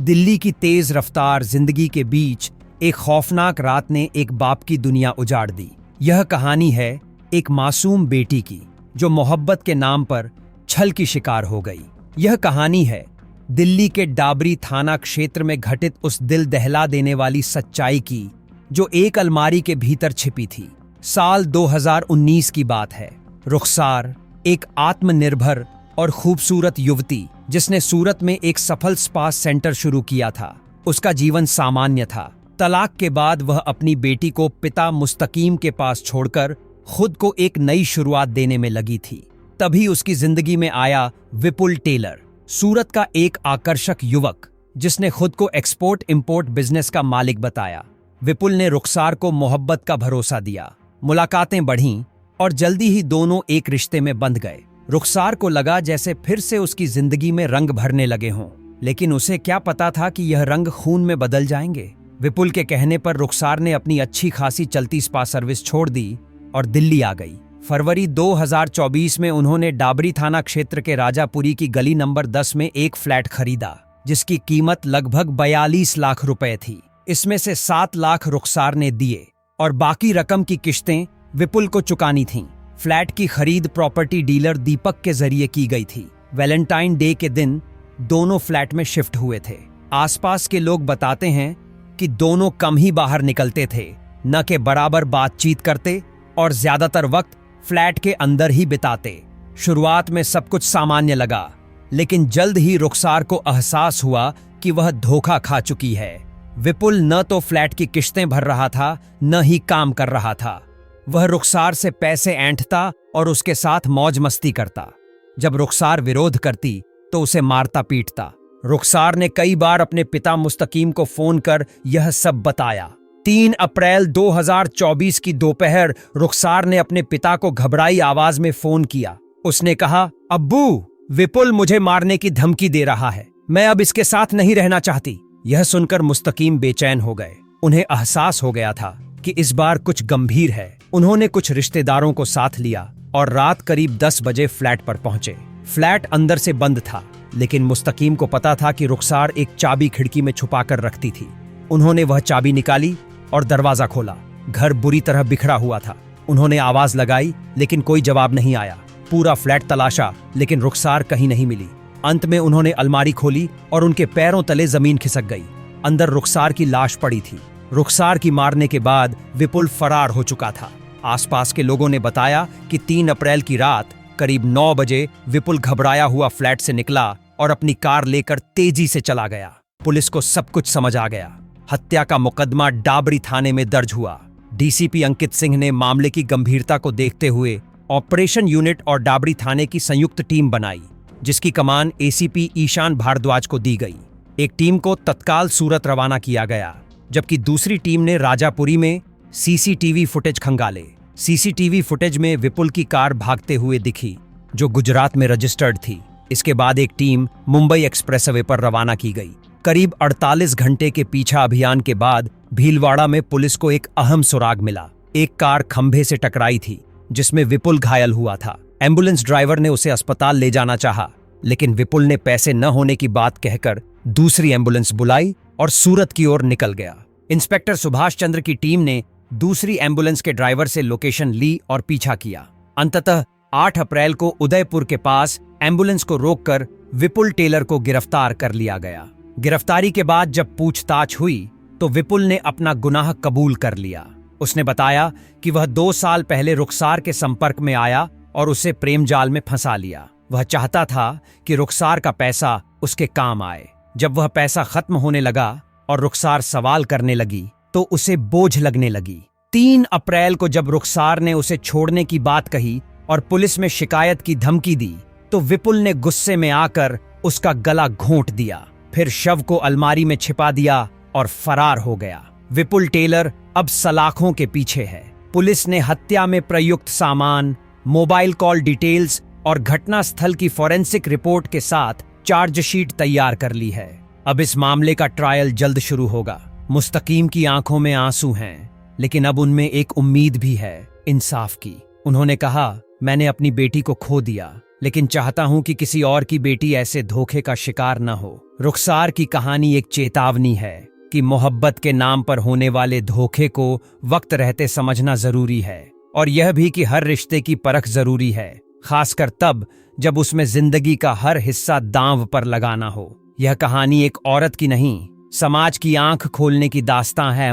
दिल्ली की तेज रफ्तार जिंदगी के बीच एक खौफनाक रात ने एक बाप की दुनिया उजाड़ दी। यह कहानी है एक मासूम बेटी की जो मोहब्बत के नाम पर छल की शिकार हो गई। यह कहानी है दिल्ली के डाबरी थाना क्षेत्र में घटित उस दिल दहला देने वाली सच्चाई की जो एक अलमारी के भीतर छिपी थी। साल 2019 की बात है। रुखसार एक आत्मनिर्भर और खूबसूरत युवती जिसने सूरत में एक सफल स्पा सेंटर शुरू किया था। उसका जीवन सामान्य था। तलाक के बाद वह अपनी बेटी को पिता मुस्तकीम के पास छोड़कर खुद को एक नई शुरुआत देने में लगी थी। तभी उसकी जिंदगी में आया विपुल टेलर, सूरत का एक आकर्षक युवक जिसने खुद को एक्सपोर्ट इंपोर्ट बिजनेस का मालिक बताया। विपुल ने रुखसार को मोहब्बत का भरोसा दिया। मुलाकातें बढ़ीं और जल्दी ही दोनों एक रिश्ते में बंध गए। रुखसार को लगा जैसे फिर से उसकी जिंदगी में रंग भरने लगे हों, लेकिन उसे क्या पता था कि यह रंग खून में बदल जाएंगे। विपुल के कहने पर रुखसार ने अपनी अच्छी खासी चलती स्पा सर्विस छोड़ दी और दिल्ली आ गई। फरवरी 2024 में उन्होंने डाबरी थाना क्षेत्र के राजापुरी की गली नंबर 10 में एक फ्लैट खरीदा जिसकी कीमत लगभग 42 लाख रुपए थी। इसमें से 7 लाख रुखसार ने दिए और बाकी रकम की किश्तें विपुल को चुकानी थीं। फ्लैट की खरीद प्रॉपर्टी डीलर दीपक के जरिए की गई थी। वैलेंटाइन डे के दिन दोनों फ्लैट में शिफ्ट हुए थे। आसपास के लोग बताते हैं कि दोनों कम ही बाहर निकलते थे, न कि बराबर बातचीत करते और ज्यादातर वक्त फ्लैट के अंदर ही बिताते। शुरुआत में सब कुछ सामान्य लगा, लेकिन जल्द ही रुखसार को एहसास हुआ कि वह धोखा खा चुकी है। विपुल न तो फ्लैट की किश्तें भर रहा था, न ही काम कर रहा था। वह रुखसार से पैसे ऐंठता और उसके साथ मौज मस्ती करता। जब रुखसार विरोध करती तो उसे मारता पीटता। रुखसार ने कई बार अपने पिता मुस्तकीम को फोन कर यह सब बताया। 3 अप्रैल 2024 की दोपहर रुखसार ने अपने पिता को घबराई आवाज में फोन किया। उसने कहा, अब्बू, विपुल मुझे मारने की धमकी दे रहा है। मैं अब इसके साथ नहीं रहना चाहती। यह सुनकर मुस्तकीम बेचैन हो गए। उन्हें एहसास हो गया था कि इस बार कुछ गंभीर है। उन्होंने कुछ रिश्तेदारों को साथ लिया और रात करीब 10 बजे फ्लैट पर पहुंचे। फ्लैट अंदर से बंद था, लेकिन मुस्तकीम को पता था कि रुखसार एक चाबी खिड़की में छुपाकर रखती थी। उन्होंने वह चाबी निकाली और दरवाजा खोला। घर बुरी तरह बिखरा हुआ था। उन्होंने आवाज लगाई, लेकिन कोई जवाब नहीं आया। पूरा फ्लैट तलाशा, लेकिन रुखसार कहीं नहीं मिली। अंत में उन्होंने अलमारी खोली और उनके पैरों तले जमीन खिसक गई। अंदर रुखसार की लाश पड़ी थी। रुखसार की मारने के बाद विपुल फरार हो चुका था। आसपास के लोगों ने बताया कि 3 अप्रैल की रात करीब 9 बजे विपुल घबराया हुआ फ्लैट से निकला और अपनी कार लेकर तेजी से चला गया। पुलिस को सब कुछ समझ आ गया। हत्या का मुकदमा डाबरी थाने में दर्ज हुआ। डीसीपी अंकित सिंह ने मामले की गंभीरता को देखते हुए ऑपरेशन यूनिट और डाबरी थाने की संयुक्त टीम बनाई, जिसकी कमान एसीपी ईशान भारद्वाज को दी गई। एक टीम को तत्काल सूरत रवाना किया गया, जबकि दूसरी टीम ने राजापुरी में सीसीटीवी फुटेज खंगाले। सीसीटीवी फुटेज में विपुल की कार भागते हुए दिखी, जो गुजरात में रजिस्टर्ड थी। इसके बाद एक टीम मुंबई एक्सप्रेसवे पर रवाना की गई। करीब 48 घंटे के पीछा अभियान के बाद भीलवाड़ा में पुलिस को एक अहम सुराग मिला। एक कार खंभे से टकराई थी, जिसमें विपुल घायल हुआ था। एम्बुलेंस ड्राइवर ने उसे अस्पताल ले जाना चाहा, लेकिन विपुल ने पैसे न होने की बात कहकर दूसरी एम्बुलेंस बुलाई और सूरत की ओर निकल गया। इंस्पेक्टर सुभाष चंद्र की टीम ने दूसरी एम्बुलेंस के ड्राइवर से लोकेशन ली और पीछा किया। अंततः 8 अप्रैल को उदयपुर के पास एम्बुलेंस को रोककर विपुल टेलर को गिरफ्तार कर लिया गया। गिरफ्तारी के बाद जब पूछताछ हुई तो विपुल ने अपना गुनाह कबूल कर लिया। उसने बताया कि वह 2 साल पहले रुखसार के संपर्क में आया और उसे प्रेम जाल में फंसा लिया। वह चाहता था कि रुखसार का पैसा उसके काम आए। जब वह पैसा खत्म होने लगा और रुखसार सवाल करने लगी तो उसे बोझ लगने लगी। 3 अप्रैल को जब रुखसार ने उसे छोड़ने की बात कही और पुलिस में शिकायत की धमकी दी तो विपुल ने गुस्से में आकर उसका गला घोंट दिया, फिर शव को अलमारी में छिपा दिया और फरार हो गया। विपुल टेलर अब सलाखों के पीछे है। पुलिस ने हत्या में प्रयुक्त सामान, मोबाइल कॉल डिटेल्स और घटनास्थल की फॉरेंसिक रिपोर्ट के साथ चार्जशीट तैयार कर ली है। अब इस मामले का ट्रायल जल्द शुरू होगा। मुस्तकीम की आंखों में आंसू हैं, लेकिन अब उनमें एक उम्मीद भी है, इंसाफ की। उन्होंने कहा, मैंने अपनी बेटी को खो दिया, लेकिन चाहता हूं कि किसी और की बेटी ऐसे धोखे का शिकार न हो। रुखसार की कहानी एक चेतावनी है कि मोहब्बत के नाम पर होने वाले धोखे को वक्त रहते समझना जरूरी है, और यह भी कि हर रिश्ते की परख जरूरी है, खासकर तब जब उसमें जिंदगी का हर हिस्सा दांव पर लगाना हो। यह कहानी एक औरत की नहीं, समाज की आंख खोलने की दास्तां है।